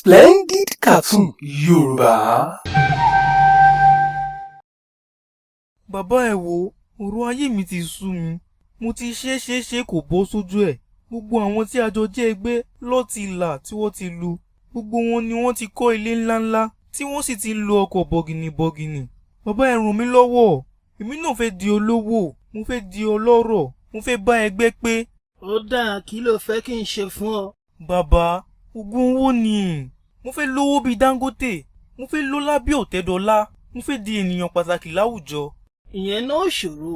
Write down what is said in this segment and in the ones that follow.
Splendid Cartoon Yorùbá. Bàbá ẹ wo, ọ̀rọ̀ ayé mi ti sú mi. Mo ti ṣe kò bọ́ sójú ẹ̀. Gbogbo àwọn tí a jọ jẹ́ ẹgbẹ́ ló ti là tí wọ́n ti lu. Gbogbo wọn ni wọ́n ti kọ́ ilé ńláńlá tí wọ́n sì ti ń lo ọkọ̀ bọ̀gìnìbọ̀gìnì. Bàbá ẹ ràn mí lọ́wọ́. Èmi náà fẹ́ di olówó, mo fẹ́ di ọlọ́rọ̀, mo fẹ́ bá ẹgbẹ́ pé. Ó dáa, kí ló fẹ́ kí n ṣe fún ọ? Bàbá, ogún owó ni. Mo fẹ́ lówó bíi Dangote. Mo fẹ́ lọ́lá bí Ọ̀tẹ́dọ́lá. Mo fẹ́ di ènìyàn pàtàkì láwùjọ. Ìyẹn náà ṣòro.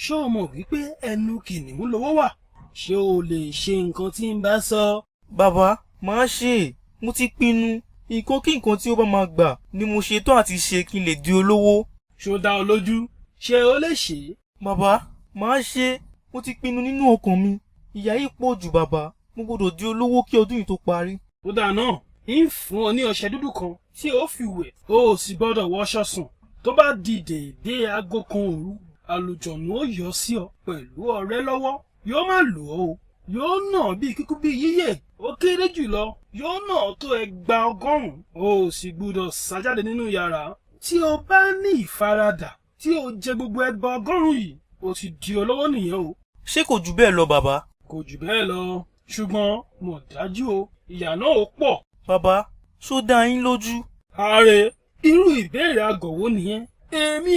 Ṣé o mọ̀ wípé ẹnu kìnìún lówó wà? Ṣé o lè ṣe nǹkan tí n bá sọ? Bàbá, màá ṣe é. Mo ti pinnu. Nǹkan kí nǹkan tí ó bá máa gbà ni mo ṣetán àti ṣe kí n lè di olówó. Ṣó dá ọ lójú? Ṣé o lè ṣe é? Bàbá, màá ṣe é. Mo ti pinnu nínú ọkàn mi. Ìyà yìí pọ̀ jù bàbá. Mo gbọ́dọ̀ di olówó kí ọdún yìí tó parí. Ó dáa náà, ń fún ọ ní ọṣẹ dúdú kan tí ó fi wẹ̀. O ò sì gbọ́dọ̀ wọṣọ sùn. Tó bá di déédéé aago kan òru, àlùjọ̀nù ó yọ sí ọ pẹ̀lú ọ̀rẹ́ lọ́wọ́. Yóò máa lò ó o. Yóò nà bí kíkú bí yíyẹ. Ó kéré jùlọ. Yóò nà tó 100. O ò sì gbọ́dọ̀ sájáde nínú yàrá. Tí o bá ní ìfaradà tí o jẹ gbogbo 100 yìí, o ti di olówó nìyẹn o. Ṣé kò jù bẹ́ẹ̀ lọ bàbá? Kò jù bẹ́ẹ̀ lọ. Ṣùgbọ́n mo dájú o, ìyà náà ó pọ̀. Bàbá, ṣó dá yín lójú? Ààrẹ, irú ìbéèrè àgọ̀wó nìyẹn. Èmi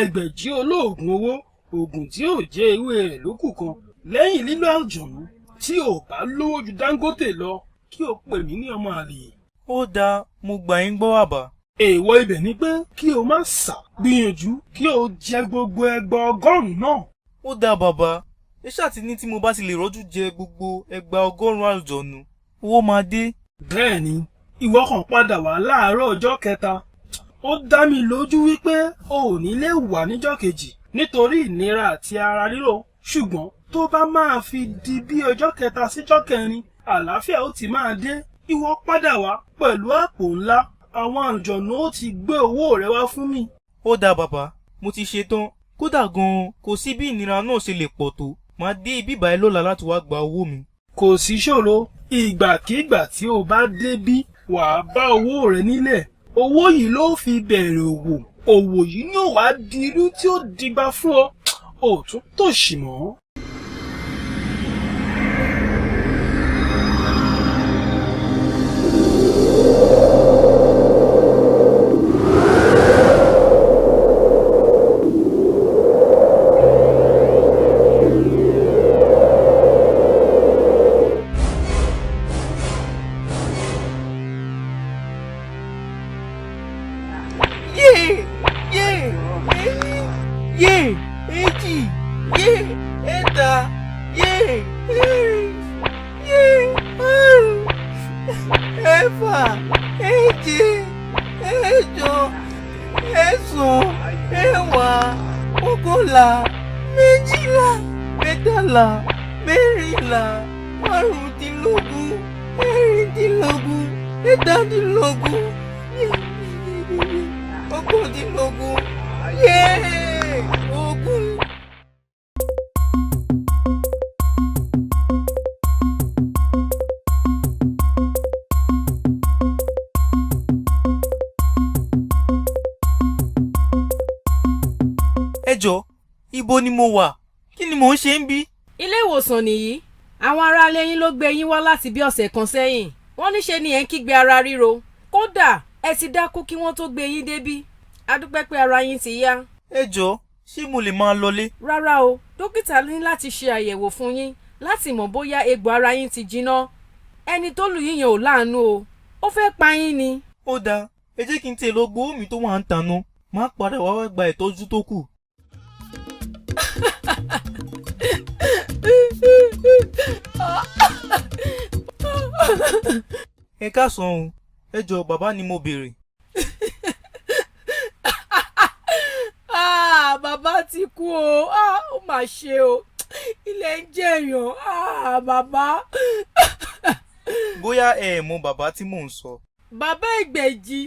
ẹgbẹ̀jì olóògùn owó, oògùn tí ò jẹ́ ewé rẹ̀ lókù kan. Lẹ́yìn lílo àjọ̀nú, tí ò bá lówó ju Dangote lọ, kí o pè mí ní ọmọ àlè. Ó dáa, mo gbà yín gbọ́ bàbá. Èèwọ̀ ibẹ̀ ni pé kí o má sà, gbìyànjú kí o jẹ gbogbo 100 náà. Ó dáa bàbá. Ẹ ṣáà ti ní tí mo bá ti lè rọ́jú jẹ gbogbo 100 àlùjọ̀nù, owó máa dé. Bẹ́ẹ̀ni, ìwọ kàn padà wá láàárọ̀ ọjọ́ kẹta. Ó dá mi lójú wípé o ò ní lè wà níjọ́ kejì nítorí ìnira àti ara ríro. Ṣùgbọ́n tó bá máa fi di bí ọjọ́ kẹta síjọ́ kẹrin, àlàáfíà ó ti máa dé. Ìwọ padà wá pẹ̀lú àpò ńlá. Àwọn àlùjọ̀nù ó ti gbé owó rẹ wá fún mi. Ó dáa bàbá, mo ti ṣetán. Kódà gan-an kò sí bí ìnira náà ṣe lè pọ̀ tó. Màá dé ibí báyìí lọ́la láti wá gba owó mi. Kò sí ṣòro. Ìgbàkígbà tí o bá débí, wàá bá owó rẹ nílẹ̀. Owó yìí ló fi bẹ̀rẹ̀ òwò. Òwò yìí ni ó wá di irú tí ó dìgbà fún ọ. Ò tún tòṣì mọ́. Èjì, ẹ̀ta, ẹ̀rin, àrún, ẹ̀fà, èje, ẹ̀jọ, ẹ̀sán, ẹ̀wá, mọ́kànlá, méjìlá, mẹ́tàlá, mẹ́rìnlá, márùndínlógún, ẹ̀rìndínlógún, ẹ̀tàdínlógún, ọ̀kàndínlógún. Ogún. Ẹ jọ̀ọ́, ibo ni mo wà? Kí ni mò ń ṣe ń bí? Ilé ìwòsàn nìyí. Àwọn aráalé yín ló gbé yín wá láti bí ọ̀sẹ̀ kan sẹ́yìn. Wọ́n níṣe ni ẹ̀ ń kígbe ara ríro. Kódà ẹ ti dákú kí wọ́n tó gbé yín débí. A dúpẹ́ pé ara yín ti yá. Ẹ jọ̀ọ́, ṣé mo lè máa lọlé? Rárá o, dókítà ní láti ṣe àyẹ̀wò fún yín láti mọ̀ bóyá egbò ara yín ti jiná. Ẹni tó lù yín yẹn ò láàánú o, ó fẹ́ pa yín ni. Ó dáa, ẹ jẹ́ kí n tẹ̀ lọ gbowó mi tó wà ń tàná. Má padà wá gba ìtọ́jú tó kù. Ẹ káàsán o, ẹ jọ̀ọ́ bàbá ni mo béèrè. Bàbá ti kú o, ó mà ṣe o, ilẹ̀ ń jẹ̀yàn, bàbá. Bóyá ẹ mọ bàbá tí mò ń sọ. Bàbá Ìgbẹ̀jì,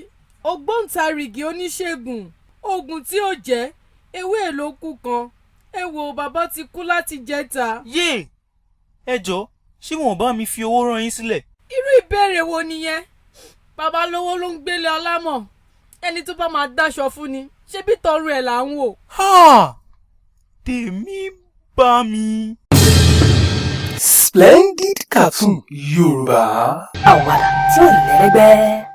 ògbóǹtarìgì oníṣègùn, oògùn tí ò jẹ́, ewé èlòkù kan. Ẹ wo bàbá ti kú láti jẹta. Yé! Ẹ jọ̀ọ́, ṣé wọn ò bá mi fi owó rán yín sílẹ̀? Irú ìbéèrè wo nìyẹn? bàbá lówó ló ń gbélé ọlámọ̀, ẹni tó bá máa dáṣọ fún ni ṣebí tọrùn ẹ̀ là ń wò. tèmi bá mi. Splendid Cartoon Yorùbá. Àwàdà tí ò lẹ́lẹ́gbẹ́.